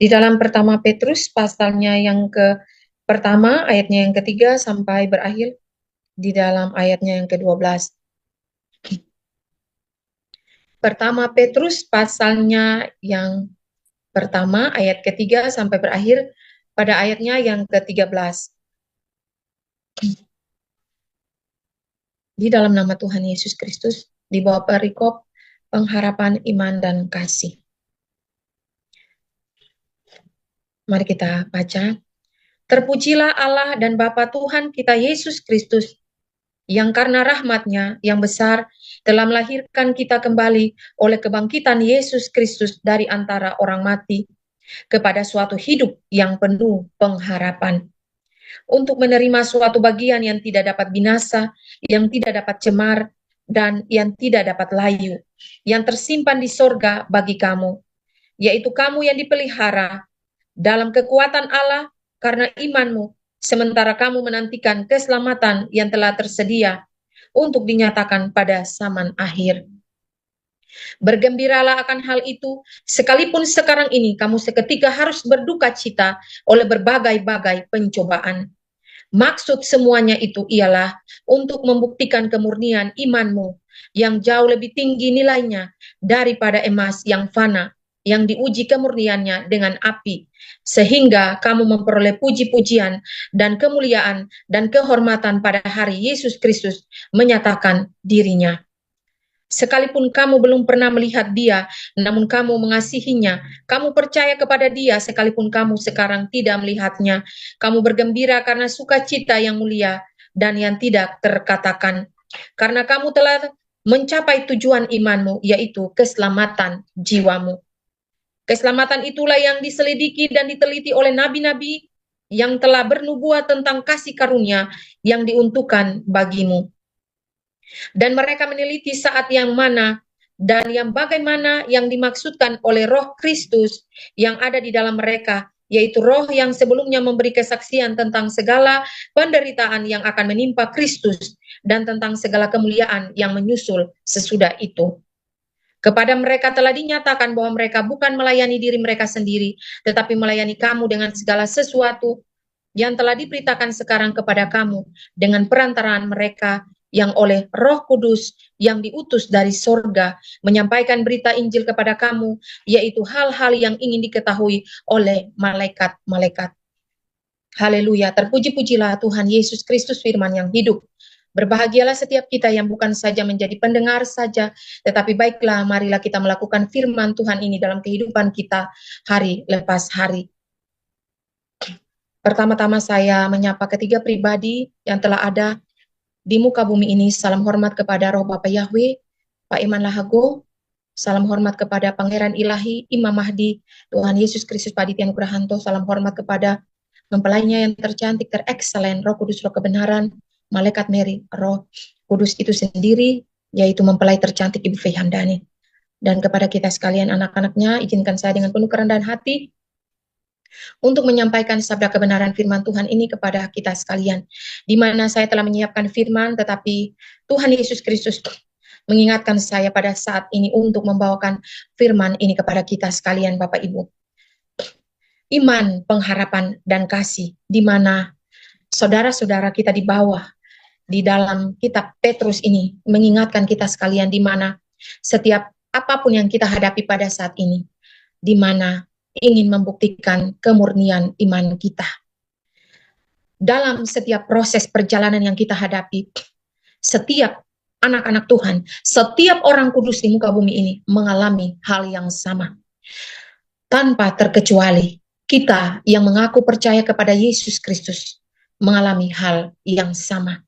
Di dalam pertama Petrus pasalnya yang pertama, ayatnya yang ketiga sampai berakhir di dalam ayatnya yang ke-12. Pertama Petrus pasalnya yang pertama, ayat ketiga sampai berakhir pada ayatnya yang ke-13. Di dalam nama Tuhan Yesus Kristus, di bawah perikop pengharapan iman dan kasih. Mari kita baca. Terpujilah Allah dan Bapa Tuhan kita Yesus Kristus, yang karena rahmat-Nya yang besar telah melahirkan kita kembali oleh kebangkitan Yesus Kristus dari antara orang mati kepada suatu hidup yang penuh pengharapan, untuk menerima suatu bagian yang tidak dapat binasa, yang tidak dapat cemar, dan yang tidak dapat layu, yang tersimpan di sorga bagi kamu, yaitu kamu yang dipelihara dalam kekuatan Allah karena imanmu, sementara kamu menantikan keselamatan yang telah tersedia untuk dinyatakan pada zaman akhir. Bergembiralah akan hal itu, sekalipun sekarang ini kamu seketika harus berduka cita oleh berbagai-bagai pencobaan. Maksud semuanya itu ialah untuk membuktikan kemurnian imanmu yang jauh lebih tinggi nilainya daripada emas yang fana, yang diuji kemurniannya dengan api, sehingga kamu memperoleh puji-pujian dan kemuliaan dan kehormatan pada hari Yesus Kristus menyatakan dirinya. Sekalipun kamu belum pernah melihat Dia, namun kamu mengasihinya, kamu percaya kepada Dia sekalipun kamu sekarang tidak melihatnya. Kamu bergembira karena sukacita yang mulia dan yang tidak terkatakan. Karena kamu telah mencapai tujuan imanmu, yaitu keselamatan jiwamu. Keselamatan itulah yang diselidiki dan diteliti oleh nabi-nabi yang telah bernubuat tentang kasih karunia yang diuntukkan bagimu. Dan mereka meneliti saat yang mana dan yang bagaimana yang dimaksudkan oleh Roh Kristus yang ada di dalam mereka, yaitu Roh yang sebelumnya memberi kesaksian tentang segala penderitaan yang akan menimpa Kristus dan tentang segala kemuliaan yang menyusul sesudah itu. Kepada mereka telah dinyatakan bahwa mereka bukan melayani diri mereka sendiri, tetapi melayani kamu dengan segala sesuatu yang telah diberitakan sekarang kepada kamu dengan perantaraan mereka yang oleh Roh Kudus yang diutus dari sorga menyampaikan berita Injil kepada kamu, yaitu hal-hal yang ingin diketahui oleh malaikat-malaikat. Haleluya, terpuji-pujilah Tuhan Yesus Kristus firman yang hidup. Berbahagialah setiap kita yang bukan saja menjadi pendengar saja, tetapi baiklah marilah kita melakukan firman Tuhan ini dalam kehidupan kita hari lepas hari. Pertama-tama saya menyapa ketiga pribadi yang telah ada di muka bumi ini. Salam hormat kepada Roh Bapa Yahweh, Pak Iman Lahago. Salam hormat kepada Pangeran Ilahi, Imam Mahdi, Tuhan Yesus Kristus Paditya Nugrahanto. Salam hormat kepada mempelainya yang tercantik, terekselen, Roh Kudus, Roh Kebenaran, Malaikat Mary, Roh Kudus itu sendiri, yaitu mempelai tercantik Ibu Fei Hamdani. Dan kepada kita sekalian anak-anaknya, izinkan saya dengan penuh kerendahan hati untuk menyampaikan sabda kebenaran firman Tuhan ini kepada kita sekalian, di mana saya telah menyiapkan firman, tetapi Tuhan Yesus Kristus mengingatkan saya pada saat ini untuk membawakan firman ini kepada kita sekalian, Bapak Ibu. Iman, pengharapan, dan kasih, di mana saudara-saudara kita di bawah, di dalam kitab Petrus ini, mengingatkan kita sekalian di mana setiap apapun yang kita hadapi pada saat ini, di mana ingin membuktikan kemurnian iman kita. Dalam setiap proses perjalanan yang kita hadapi, setiap anak-anak Tuhan, setiap orang kudus di muka bumi ini mengalami hal yang sama. Tanpa terkecuali, kita yang mengaku percaya kepada Yesus Kristus mengalami hal yang sama.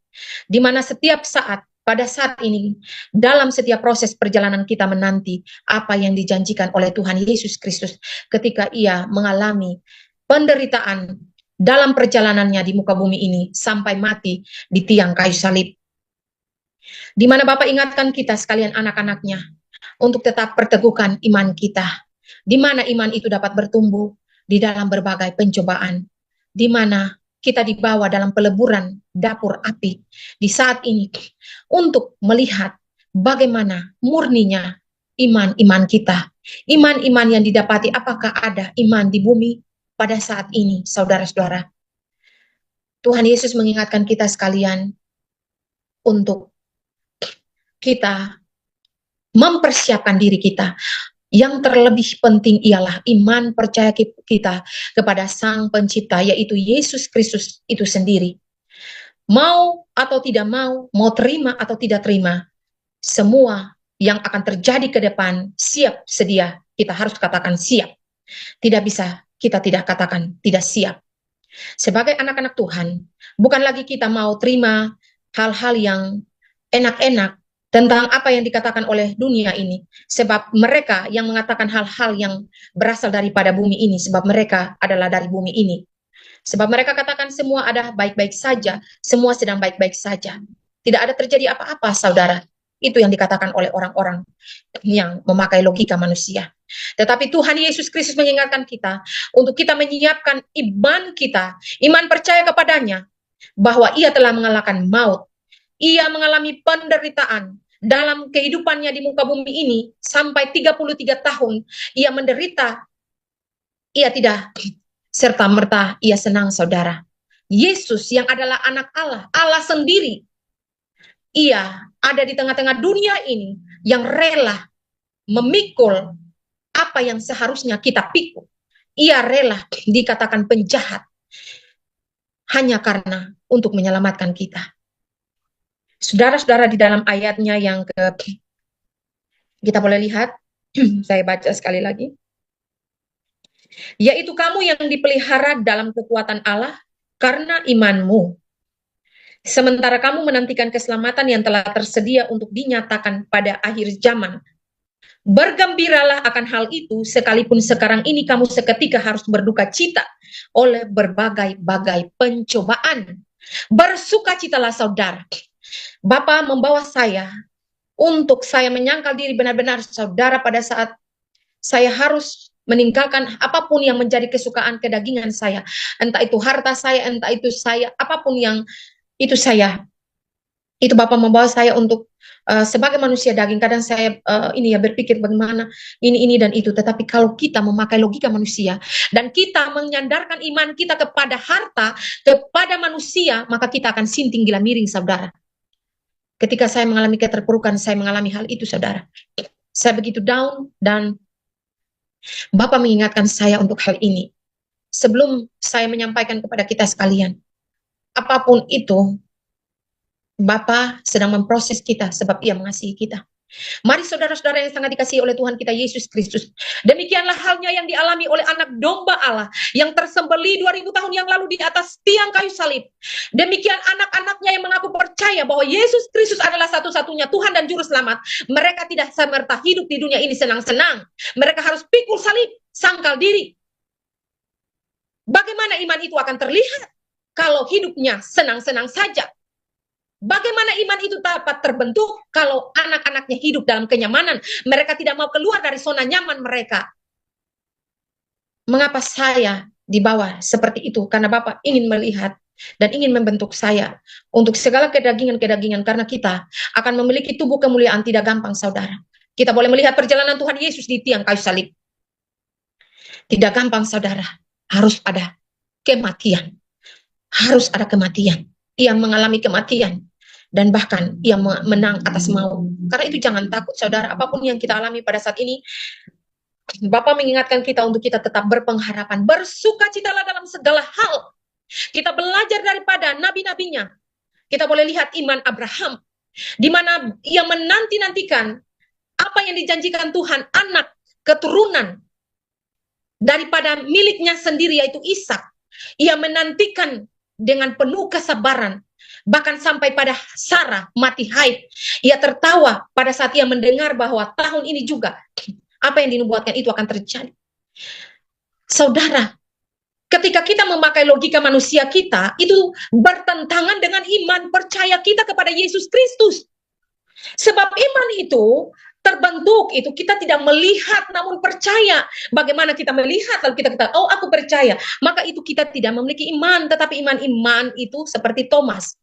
Di mana setiap saat, pada saat ini, dalam setiap proses perjalanan kita menanti apa yang dijanjikan oleh Tuhan Yesus Kristus ketika Ia mengalami penderitaan dalam perjalanannya di muka bumi ini sampai mati di tiang kayu salib. Di mana Bapak ingatkan kita sekalian anak-anaknya untuk tetap perteguhkan iman kita. Di mana iman itu dapat bertumbuh di dalam berbagai pencobaan. Di mana kita dibawa dalam peleburan dapur api di saat ini untuk melihat bagaimana murninya iman-iman kita. Iman-iman yang didapati, apakah ada iman di bumi pada saat ini, saudara-saudara? Tuhan Yesus mengingatkan kita sekalian untuk kita mempersiapkan diri kita. Yang terlebih penting ialah iman percaya kita kepada Sang Pencipta, yaitu Yesus Kristus itu sendiri. Mau atau tidak mau terima atau tidak terima, semua yang akan terjadi ke depan, siap sedia. Kita harus katakan siap. Tidak bisa kita tidak katakan tidak siap. Sebagai anak-anak Tuhan, bukan lagi kita mau terima hal-hal yang enak-enak tentang apa yang dikatakan oleh dunia ini. Sebab mereka yang mengatakan hal-hal yang berasal daripada bumi ini, sebab mereka adalah dari bumi ini. Sebab mereka katakan semua ada baik-baik saja, semua sedang baik-baik saja. Tidak ada terjadi apa-apa, saudara. Itu yang dikatakan oleh orang-orang yang memakai logika manusia. Tetapi Tuhan Yesus Kristus mengingatkan kita untuk kita menyiapkan iman kita, iman percaya kepadanya, bahwa ia telah mengalahkan maut. Ia mengalami penderitaan dalam kehidupannya di muka bumi ini sampai 33 tahun. Ia menderita, ia tidak serta-merta ia senang, saudara. Yesus yang adalah anak Allah, Allah sendiri, ia ada di tengah-tengah dunia ini yang rela memikul apa yang seharusnya kita pikul. Ia rela dikatakan penjahat hanya karena untuk menyelamatkan kita. Saudara-saudara, di dalam ayatnya yang kita boleh lihat, saya baca sekali lagi. Yaitu kamu yang dipelihara dalam kekuatan Allah karena imanmu. Sementara kamu menantikan keselamatan yang telah tersedia untuk dinyatakan pada akhir zaman. Bergembiralah akan hal itu, sekalipun sekarang ini kamu seketika harus berduka cita oleh berbagai-bagai pencobaan. Bersukacitalah, saudara. Bapa membawa saya untuk saya menyangkal diri benar-benar, saudara, pada saat saya harus meninggalkan apapun yang menjadi kesukaan kedagingan saya. Entah itu harta saya, entah itu saya, apapun yang itu saya. Itu Bapak membawa saya untuk sebagai manusia daging. Kadang saya ini ya berpikir bagaimana ini dan itu. Tetapi kalau kita memakai logika manusia dan kita menyandarkan iman kita kepada harta, kepada manusia, maka kita akan sinting gila miring, saudara. Ketika saya mengalami keterpurukan, saya mengalami hal itu, saudara. Saya begitu down dan Bapak mengingatkan saya untuk hal ini. Sebelum saya menyampaikan kepada kita sekalian, apapun itu, Bapa sedang memproses kita sebab Ia mengasihi kita. Mari saudara-saudara yang sangat dikasihi oleh Tuhan kita Yesus Kristus. Demikianlah halnya yang dialami oleh anak domba Allah yang tersembelih 2000 tahun yang lalu di atas tiang kayu salib. Demikian anak-anaknya yang mengaku percaya bahwa Yesus Kristus adalah satu-satunya Tuhan dan Juru Selamat. Mereka tidak semerta hidup di dunia ini senang-senang. Mereka harus pikul salib, sangkal diri. Bagaimana iman itu akan terlihat kalau hidupnya senang-senang saja? Bagaimana iman itu dapat terbentuk kalau anak-anaknya hidup dalam kenyamanan? Mereka tidak mau keluar dari zona nyaman mereka. Mengapa saya dibawa seperti itu? Karena Bapak ingin melihat dan ingin membentuk saya untuk segala kedagingan-kedagingan. Karena kita akan memiliki tubuh kemuliaan tidak gampang, saudara. Kita boleh melihat perjalanan Tuhan Yesus di tiang kayu salib. Tidak gampang, saudara. Harus ada kematian. Harus ada kematian. Ia mengalami kematian. Dan bahkan ia menang atas maut. Karena itu jangan takut, saudara. Apapun yang kita alami pada saat ini, Bapak mengingatkan kita untuk kita tetap berpengharapan. Bersukacitalah dalam segala hal. Kita belajar daripada nabi-nabinya. Kita boleh lihat iman Abraham, di mana ia menanti-nantikan apa yang dijanjikan Tuhan, anak keturunan daripada miliknya sendiri, yaitu Ishak. Ia menantikan dengan penuh kesabaran. Bahkan sampai pada Sarah mati haid. Ia tertawa pada saat ia mendengar bahwa tahun ini juga apa yang dinubuatkan itu akan terjadi. Saudara, ketika kita memakai logika manusia kita, itu bertentangan dengan iman percaya kita kepada Yesus Kristus. Sebab iman itu terbentuk, itu kita tidak melihat namun percaya. Bagaimana kita melihat lalu kita kata, oh aku percaya. Maka itu kita tidak memiliki iman, tetapi iman-iman itu seperti Thomas.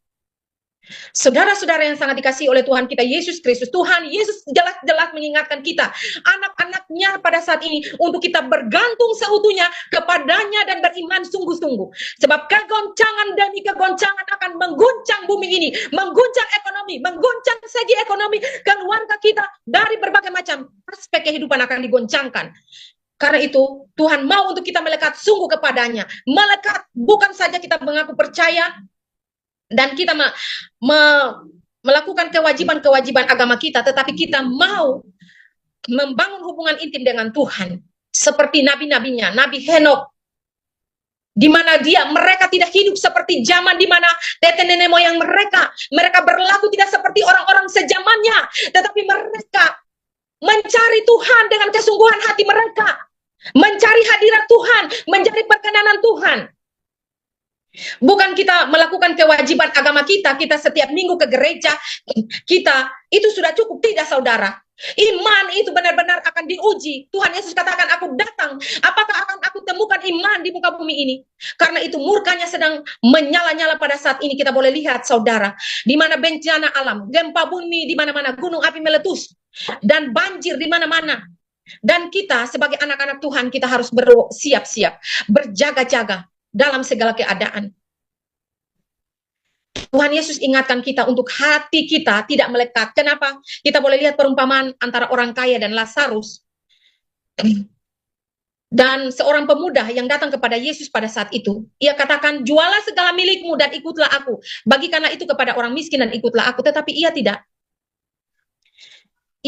Saudara-saudara yang sangat dikasihi oleh Tuhan kita Yesus Kristus, Tuhan Yesus jelas-jelas mengingatkan kita, anak-anaknya pada saat ini, untuk kita bergantung seutuhnya kepadanya dan beriman sungguh-sungguh. Sebab kegoncangan demi kegoncangan akan mengguncang bumi ini, mengguncang ekonomi, mengguncang segi ekonomi, keluarga kita, dari berbagai macam aspek kehidupan akan digoncangkan. Karena itu, Tuhan mau untuk kita melekat sungguh kepadanya. Melekat, bukan saja kita mengaku percaya, dan kita melakukan kewajiban-kewajiban agama kita, tetapi kita mau membangun hubungan intim dengan Tuhan. Seperti nabi-nabinya, Nabi Henokh, di mana mereka tidak hidup seperti zaman di mana nenek moyang mereka berlaku tidak seperti orang-orang sejamannya, tetapi mereka mencari Tuhan dengan kesungguhan hati mereka, mencari hadirat Tuhan, mencari perkenanan Tuhan. Bukan kita melakukan kewajiban agama kita setiap minggu ke gereja, kita itu sudah cukup. Tidak, saudara. Iman itu benar-benar akan diuji. Tuhan Yesus katakan, aku datang, apakah akan aku temukan iman di muka bumi ini? Karena itu murkanya sedang menyala-nyala pada saat ini. Kita boleh lihat, saudara, di mana bencana alam, gempa bumi di mana-mana, gunung api meletus, dan banjir di mana-mana. Dan kita sebagai anak-anak Tuhan, kita harus bersiap-siap, berjaga-jaga dalam segala keadaan. Tuhan Yesus ingatkan kita untuk hati kita tidak melekat. Kenapa? Kita boleh lihat perumpamaan antara orang kaya dan Lazarus. Dan seorang pemuda yang datang kepada Yesus pada saat itu, ia katakan, jualah segala milikmu dan ikutlah aku. Bagikanlah itu kepada orang miskin dan ikutlah aku. Tetapi ia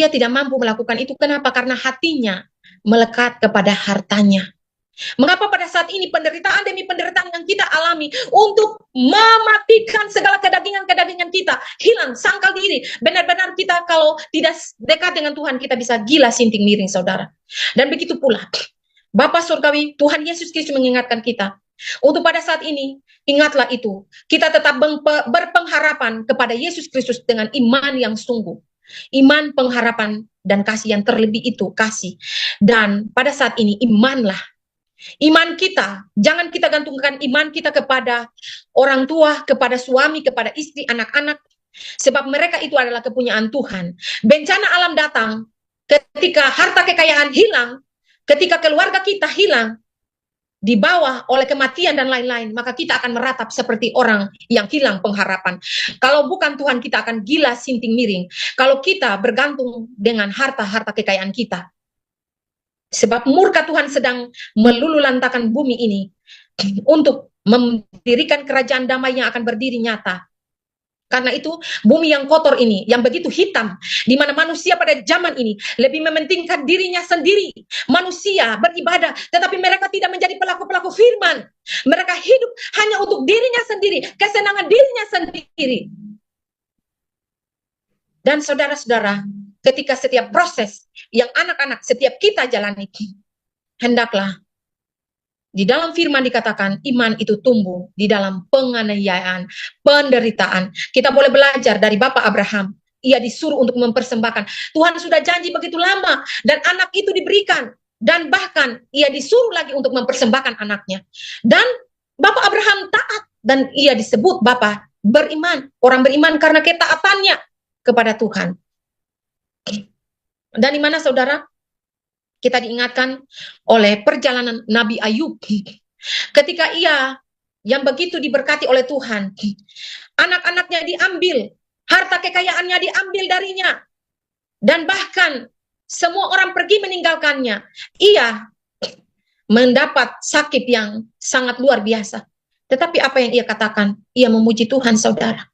tidak mampu melakukan itu. Kenapa? Karena hatinya melekat kepada hartanya. Mengapa pada saat ini penderitaan demi penderitaan yang kita alami untuk mematikan segala kedagingan-kedagingan kita hilang, sangkal diri. Benar-benar kita kalau tidak dekat dengan Tuhan, kita bisa gila sinting miring, saudara. Dan begitu pula Bapa Surgawi, Tuhan Yesus Kristus mengingatkan kita untuk pada saat ini, ingatlah itu, kita tetap berpengharapan kepada Yesus Kristus dengan iman yang sungguh. Iman, pengharapan, dan kasih yang terlebih itu kasih. Dan pada saat ini, imanlah. Iman kita, jangan kita gantungkan iman kita kepada orang tua, kepada suami, kepada istri, anak-anak. Sebab mereka itu adalah kepunyaan Tuhan. Bencana alam datang, ketika harta kekayaan hilang, ketika keluarga kita hilang, dibawa oleh kematian dan lain-lain, maka kita akan meratap seperti orang yang hilang pengharapan. Kalau bukan Tuhan, kita akan gila sinting miring. Kalau kita bergantung dengan harta-harta kekayaan kita. Sebab murka Tuhan sedang meluluhlantakkan bumi ini untuk mendirikan kerajaan damai yang akan berdiri nyata. Karena itu bumi yang kotor ini, yang begitu hitam, di mana manusia pada zaman ini lebih mementingkan dirinya sendiri. Manusia beribadah, tetapi mereka tidak menjadi pelaku-pelaku firman. Mereka hidup hanya untuk dirinya sendiri, kesenangan dirinya sendiri. Dan saudara-saudara, ketika setiap proses yang anak-anak setiap kita jalani, hendaklah di dalam firman dikatakan iman itu tumbuh di dalam penganiayaan, penderitaan. Kita boleh belajar dari Bapak Abraham. Ia disuruh untuk mempersembahkan. Tuhan sudah janji begitu lama dan anak itu diberikan. Dan bahkan ia disuruh lagi untuk mempersembahkan anaknya. Dan Bapak Abraham taat dan ia disebut Bapak beriman. Orang beriman karena ketaatannya kepada Tuhan. Dan di mana, saudara? Kita diingatkan oleh perjalanan Nabi Ayub. Ketika ia yang begitu diberkati oleh Tuhan, anak-anaknya diambil, harta kekayaannya diambil darinya, dan bahkan semua orang pergi meninggalkannya. Ia mendapat sakit yang sangat luar biasa. Tetapi apa yang ia katakan? Ia memuji Tuhan, saudara.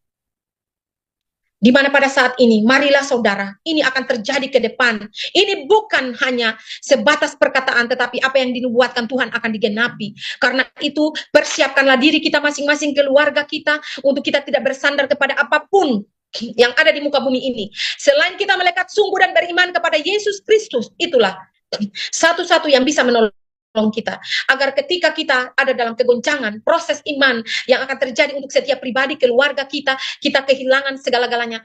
Di mana pada saat ini, marilah saudara, ini akan terjadi ke depan. Ini bukan hanya sebatas perkataan, tetapi apa yang dinubuatkan Tuhan akan digenapi. Karena itu, persiapkanlah diri kita masing-masing, keluarga kita, untuk kita tidak bersandar kepada apapun yang ada di muka bumi ini. Selain kita melekat sungguh dan beriman kepada Yesus Kristus, itulah satu-satu yang bisa menolong kita, agar ketika kita ada dalam kegoncangan, proses iman yang akan terjadi untuk setiap pribadi, keluarga kita kehilangan segala-galanya,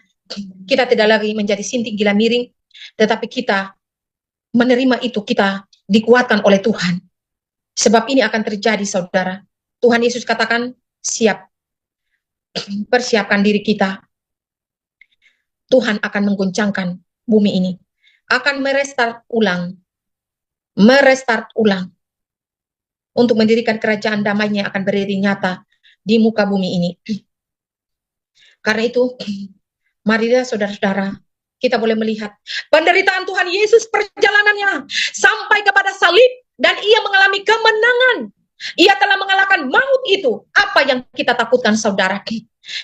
kita tidak lagi menjadi sinting gila miring, tetapi kita menerima itu, kita dikuatkan oleh Tuhan. Sebab ini akan terjadi, saudara. Tuhan Yesus katakan, siap, persiapkan diri kita, Tuhan akan mengguncangkan bumi ini, akan merestart ulang untuk mendirikan kerajaan damainya akan berdiri nyata di muka bumi ini. Karena itu, marilah saudara-saudara, kita boleh melihat penderitaan Tuhan Yesus, perjalanannya sampai kepada salib, dan ia mengalami kemenangan. Ia telah mengalahkan maut itu. Apa yang kita takutkan, saudara?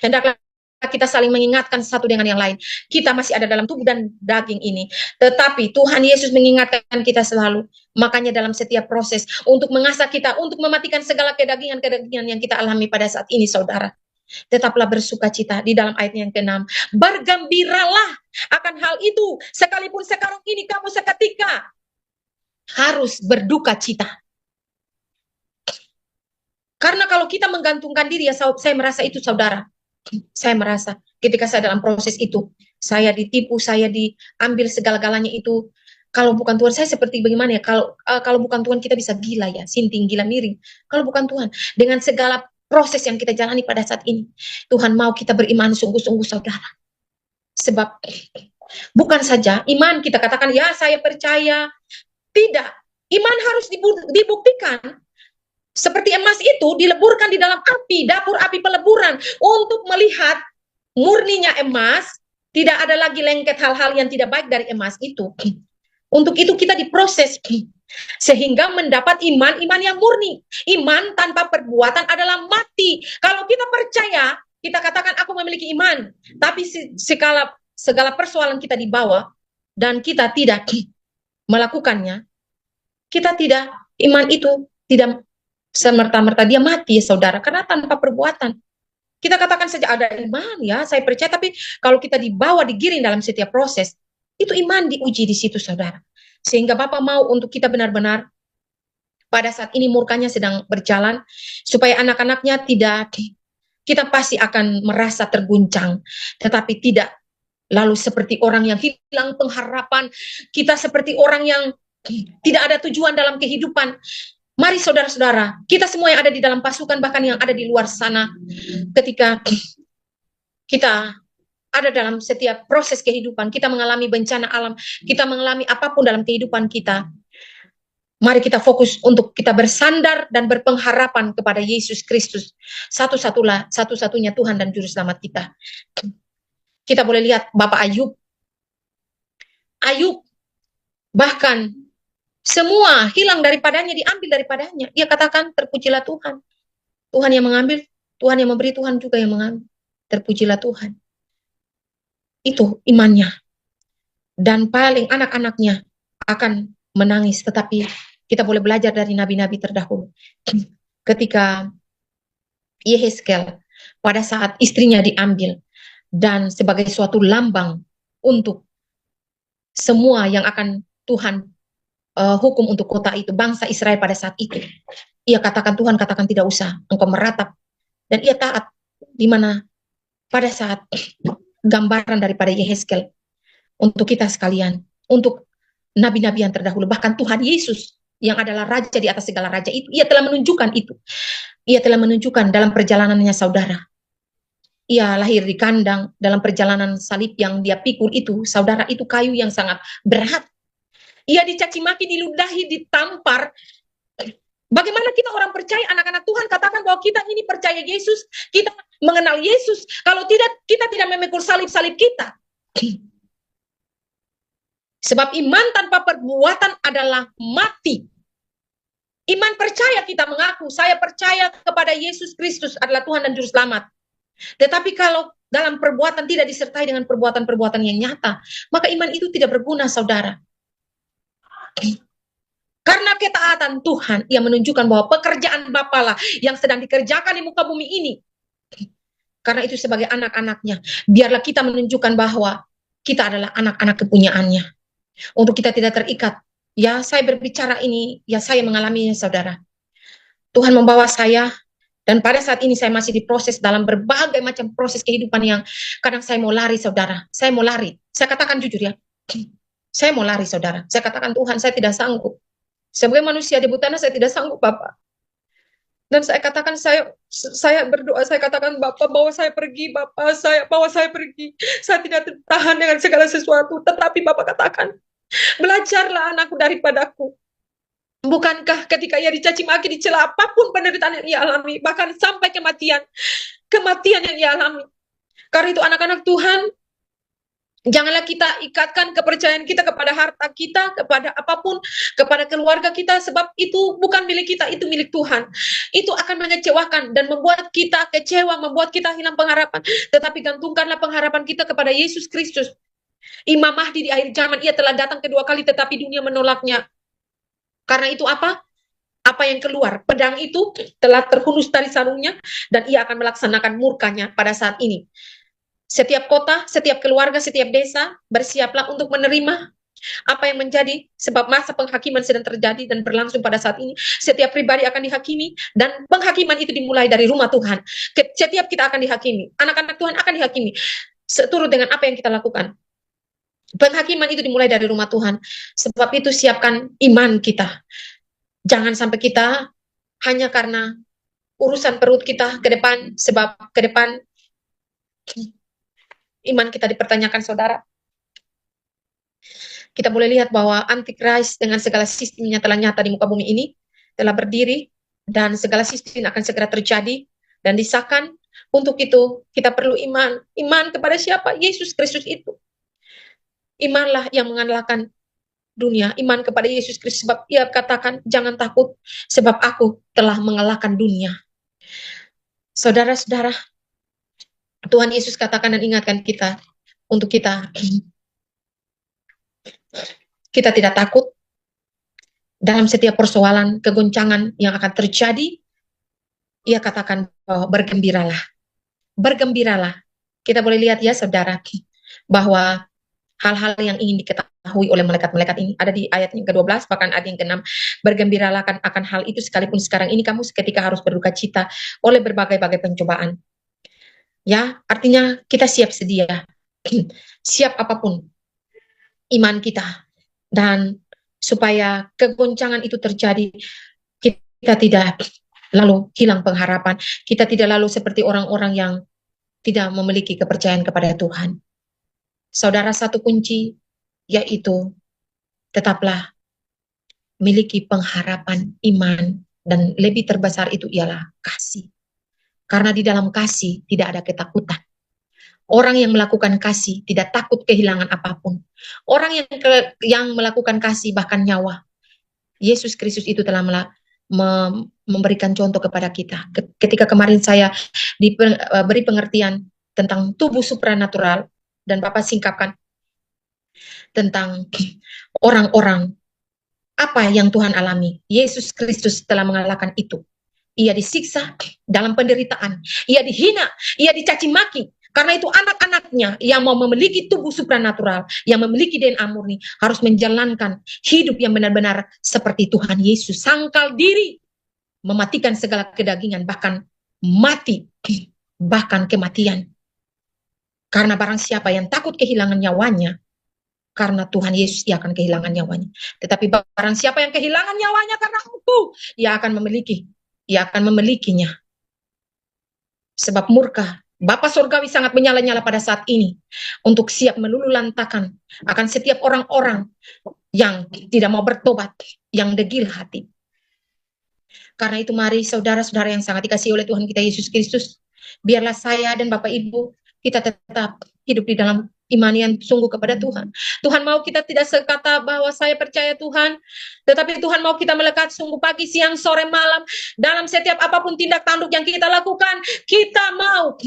Hendaklah kita saling mengingatkan satu dengan yang lain. Kita masih ada dalam tubuh dan daging ini, tetapi Tuhan Yesus mengingatkan kita selalu. Makanya dalam setiap proses untuk mengasah kita, untuk mematikan segala kedagingan-kedagingan yang kita alami pada saat ini, saudara, tetaplah bersukacita. Di dalam ayat yang ke-6, bergembiralah akan hal itu, sekalipun sekarang ini kamu seketika harus berduka cita. Karena kalau kita menggantungkan diri, ya saya merasa itu, saudara, saya merasa ketika saya dalam proses itu, saya ditipu, saya diambil segala-galanya itu. Kalau bukan Tuhan, saya seperti bagaimana ya? Kalau bukan Tuhan, kita bisa gila ya, sinting, gila, miring. Kalau bukan Tuhan, dengan segala proses yang kita jalani pada saat ini, Tuhan mau kita beriman sungguh-sungguh, saudara. Sebab bukan saja iman kita katakan, ya saya percaya. Tidak, iman harus dibuktikan. Seperti emas itu dileburkan di dalam api, dapur api peleburan, untuk melihat murninya emas, tidak ada lagi lengket hal-hal yang tidak baik dari emas itu. Untuk itu kita diproses, sehingga mendapat iman yang murni. Iman tanpa perbuatan adalah mati. Kalau kita percaya, kita katakan aku memiliki iman, tapi segala persoalan kita dibawa, dan kita tidak melakukannya, kita tidak, iman itu tidak semerta-merta dia mati, saudara, karena tanpa perbuatan. Kita katakan saja ada iman, ya saya percaya, tapi kalau kita dibawa, digiring dalam setiap proses, itu iman diuji di situ, saudara. Sehingga Bapa mau untuk kita benar-benar pada saat ini murkanya sedang berjalan, supaya anak-anaknya tidak, kita pasti akan merasa terguncang, tetapi tidak lalu seperti orang yang hilang pengharapan. Kita seperti orang yang tidak ada tujuan dalam kehidupan. Mari saudara-saudara, kita semua yang ada di dalam pasukan, bahkan yang ada di luar sana, ketika kita ada dalam setiap proses kehidupan, kita mengalami bencana alam, kita mengalami apapun dalam kehidupan kita, mari kita fokus untuk kita bersandar dan berpengharapan kepada Yesus Kristus, satu-satunya Tuhan dan Juru Selamat kita. Kita boleh lihat Bapak Ayub bahkan semua hilang daripadanya, diambil daripadanya. Ia katakan, terpujilah Tuhan. Tuhan yang mengambil, Tuhan yang memberi, Tuhan juga yang mengambil. Terpujilah Tuhan. Itu imannya. Dan paling anak-anaknya akan menangis. Tetapi kita boleh belajar dari nabi-nabi terdahulu. Ketika Yehezkel, pada saat istrinya diambil, dan sebagai suatu lambang untuk semua yang akan Tuhan hukum untuk kota itu, bangsa Israel pada saat itu, ia katakan, Tuhan katakan tidak usah, engkau meratap, dan ia taat. Dimana pada saat gambaran daripada Yehezkel untuk kita sekalian, untuk nabi-nabi yang terdahulu, bahkan Tuhan Yesus yang adalah raja di atas segala raja itu, ia telah menunjukkan itu. Ia telah menunjukkan dalam perjalanannya, saudara. Ia lahir di kandang, dalam perjalanan salib yang dia pikul itu, saudara, itu kayu yang sangat berat. Ia dicaci maki, diludahi, ditampar. Bagaimana kita orang percaya, anak-anak Tuhan, katakan bahwa kita ini percaya Yesus, kita mengenal Yesus. Kalau tidak, kita tidak memikul salib-salib kita. Sebab iman tanpa perbuatan adalah mati. Iman percaya, kita mengaku, saya percaya kepada Yesus Kristus adalah Tuhan dan Juru Selamat. Tetapi kalau dalam perbuatan tidak disertai dengan perbuatan-perbuatan yang nyata, maka iman itu tidak berguna, saudara. Karena ketaatan Tuhan, ia menunjukkan bahwa pekerjaan Bapa lah yang sedang dikerjakan di muka bumi ini. Karena itu sebagai anak-anaknya, biarlah kita menunjukkan bahwa kita adalah anak-anak kepunyaannya. Untuk kita tidak terikat. Ya, saya berbicara ini, ya saya mengalaminya, saudara. Tuhan membawa saya, dan pada saat ini saya masih diproses dalam berbagai macam proses kehidupan yang kadang saya mau lari, saudara. Saya mau lari. Saya katakan jujur ya. Saya mau lari, saudara. Saya katakan, Tuhan, saya tidak sanggup. Sebagai manusia di tanah, saya tidak sanggup, Bapak. Dan saya katakan, saya berdoa, saya katakan, Bapak bawa saya pergi, Bapak saya bawa saya pergi. Saya tidak tahan dengan segala sesuatu. Tetapi Bapak katakan, belajarlah anakku daripadaku. Bukankah ketika ia dicaci maki, dicela, apapun penderitaan yang ia alami, bahkan sampai kematian yang ia alami. Karena itu anak-anak Tuhan, janganlah kita ikatkan kepercayaan kita kepada harta kita, kepada apapun, kepada keluarga kita, sebab itu bukan milik kita, itu milik Tuhan. Itu akan mengecewakan dan membuat kita kecewa, membuat kita hilang pengharapan. Tetapi gantungkanlah pengharapan kita kepada Yesus Kristus. Imam Mahdi di akhir zaman, ia telah datang kedua kali, tetapi dunia menolaknya. Karena itu apa? Apa yang keluar? Pedang itu telah terhunus dari sarungnya, dan ia akan melaksanakan murkanya pada saat ini. Setiap kota, setiap keluarga, setiap desa, bersiaplah untuk menerima apa yang menjadi, sebab masa penghakiman sedang terjadi dan berlangsung pada saat ini. Setiap pribadi akan dihakimi, dan penghakiman itu dimulai dari rumah Tuhan. Setiap kita akan dihakimi, anak-anak Tuhan akan dihakimi seturut dengan apa yang kita lakukan. Penghakiman itu dimulai dari rumah Tuhan. Sebab itu siapkan iman kita. Jangan sampai kita hanya karena urusan perut kita ke depan, sebab ke depan iman kita dipertanyakan, saudara. Kita boleh lihat bahwa Antikris dengan segala sistemnya telah nyata di muka bumi ini, telah berdiri, dan segala sistem akan segera terjadi dan disahkan. Untuk itu kita perlu iman. Iman kepada siapa? Yesus Kristus itu. Imanlah yang mengalahkan dunia, iman kepada Yesus Kristus, sebab ia katakan, jangan takut, sebab aku telah mengalahkan dunia. Saudara-saudara, Tuhan Yesus katakan dan ingatkan kita, untuk kita tidak takut dalam setiap persoalan, kegoncangan yang akan terjadi. Ia katakan bahwa bergembiralah. Bergembiralah. Kita boleh lihat ya saudara, bahwa hal-hal yang ingin diketahui oleh malaikat-malaikat ini ada di ayat yang ke-12, bahkan ada yang ke-6. Bergembiralah akan hal itu, sekalipun sekarang ini kamu seketika harus berduka cita oleh berbagai-bagai pencobaan. Ya, artinya kita siap sedia. Siap apapun iman kita. Dan supaya kegoncangan itu terjadi, kita tidak lalu hilang pengharapan. Kita tidak lalu seperti orang-orang yang tidak memiliki kepercayaan kepada Tuhan. Saudara, satu kunci yaitu tetaplah miliki pengharapan, iman, dan lebih terbesar itu ialah kasih. Karena di dalam kasih tidak ada ketakutan. Orang yang melakukan kasih tidak takut kehilangan apapun. Orang yang melakukan kasih bahkan nyawa. Yesus Kristus itu telah memberikan contoh kepada kita. Ketika kemarin saya diberi pengertian tentang tubuh supranatural, dan Bapak singkapkan tentang orang-orang apa yang Tuhan alami. Yesus Kristus telah mengalahkan itu. Ia disiksa dalam penderitaan, ia dihina, ia dicaci maki. Karena itu anak-anaknya yang mau memiliki tubuh supranatural, yang memiliki DNA murni, harus menjalankan hidup yang benar-benar seperti Tuhan Yesus. Sangkal diri, mematikan segala kedagingan, bahkan mati, bahkan kematian. Karena barang siapa yang takut kehilangan nyawanya, karena Tuhan Yesus, ia akan kehilangan nyawanya. Tetapi barang siapa yang kehilangan nyawanya karena aku, ia akan memilikinya. Sebab murka Bapa Surgawi sangat menyala-nyala pada saat ini untuk siap meluluhlantakan akan setiap orang-orang yang tidak mau bertobat, yang degil hati. Karena itu mari saudara-saudara yang sangat dikasihi oleh Tuhan kita Yesus Kristus, biarlah saya dan Bapak Ibu kita tetap hidup di dalam iman yang sungguh kepada Tuhan. Tuhan mau kita tidak sekata bahwa saya percaya Tuhan, tetapi Tuhan mau kita melekat sungguh pagi, siang, sore, malam, dalam setiap apapun tindak tanduk yang kita lakukan. Kita mau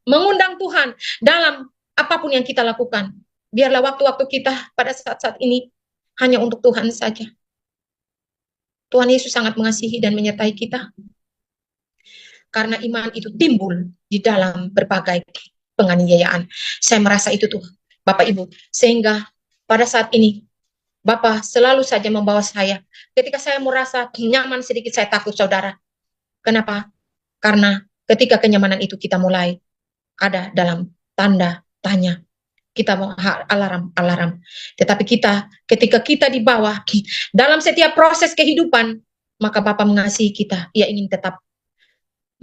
mengundang Tuhan dalam apapun yang kita lakukan. Biarlah waktu-waktu kita pada saat-saat ini hanya untuk Tuhan saja. Tuhan Yesus sangat mengasihi dan menyertai kita. Karena iman itu timbul di dalam berbagai penganiayaan. Saya merasa itu tuh, Bapak Ibu. Sehingga pada saat ini, Bapak selalu saja membawa saya. Ketika saya merasa nyaman sedikit, saya takut, saudara. Kenapa? Karena ketika kenyamanan itu kita mulai ada dalam tanda tanya. Kita mau alarm. Tetapi ketika kita di bawah, dalam setiap proses kehidupan, maka Bapa mengasihi kita. Ia ingin tetap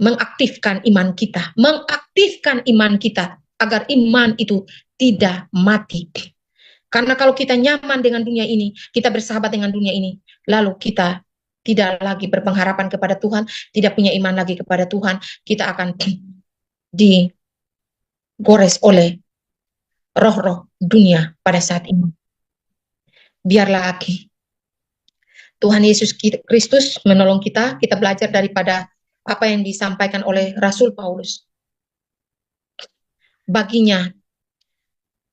mengaktifkan iman kita agar iman itu tidak mati. Karena kalau kita nyaman dengan dunia ini, kita bersahabat dengan dunia ini, lalu kita tidak lagi berpengharapan kepada Tuhan, tidak punya iman lagi kepada Tuhan, kita akan digores oleh roh-roh dunia pada saat ini. Biarlah Tuhan Yesus Kristus menolong kita belajar daripada apa yang disampaikan oleh Rasul Paulus. Baginya,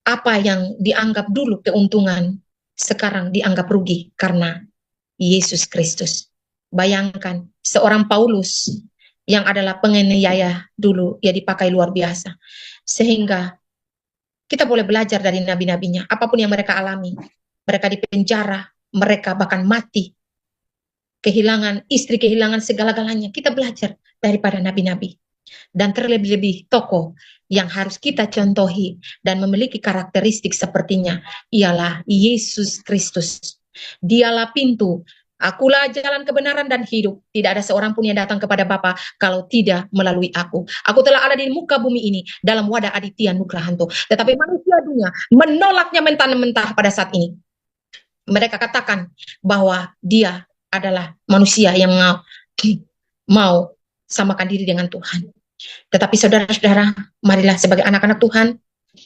apa yang dianggap dulu keuntungan, sekarang dianggap rugi karena Yesus Kristus. Bayangkan, seorang Paulus yang adalah penganiaya dulu, ia dipakai luar biasa. Sehingga kita boleh belajar dari nabi-nabinya, apapun yang mereka alami. Mereka dipenjara, mereka bahkan mati. Kehilangan istri, kehilangan segala-galanya. Kita belajar daripada nabi-nabi. Dan terlebih-lebih tokoh yang harus kita contohi dan memiliki karakteristik sepertinya ialah Yesus Kristus. Dialah pintu, akulah jalan kebenaran dan hidup. Tidak ada seorang pun yang datang kepada Bapa kalau tidak melalui aku. Aku telah ada di muka bumi ini dalam wadah Aditya Nugrahanto. Tetapi manusia dunia menolaknya mentah-mentah pada saat ini. Mereka katakan bahwa dia adalah manusia yang mau samakan diri dengan Tuhan. Tetapi saudara-saudara, marilah sebagai anak-anak Tuhan,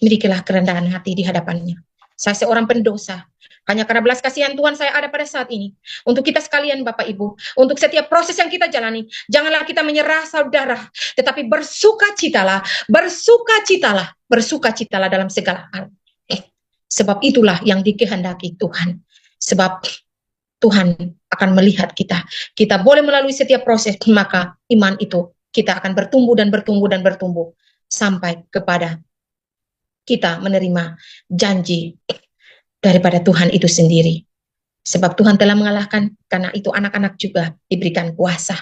milikilah kerendahan hati di hadapannya. Saya seorang pendosa, hanya karena belas kasihan Tuhan saya ada pada saat ini. Untuk kita sekalian Bapak Ibu, untuk setiap proses yang kita jalani, janganlah kita menyerah saudara, tetapi bersukacitalah dalam segala hal. Sebab itulah yang dikehendaki Tuhan. Sebab Tuhan akan melihat kita. Kita boleh melalui setiap proses, maka iman itu kita akan bertumbuh dan bertumbuh dan bertumbuh sampai kepada kita menerima janji daripada Tuhan itu sendiri. Sebab Tuhan telah mengalahkan, karena itu anak-anak juga diberikan kuasa.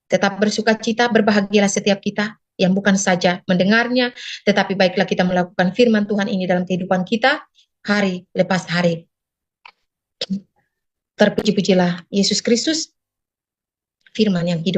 Tetap bersukacita, berbahagialah setiap kita yang bukan saja mendengarnya, tetapi baiklah kita melakukan firman Tuhan ini dalam kehidupan kita hari lepas hari. Terpuji-pujilah Yesus Kristus, firman yang hidup.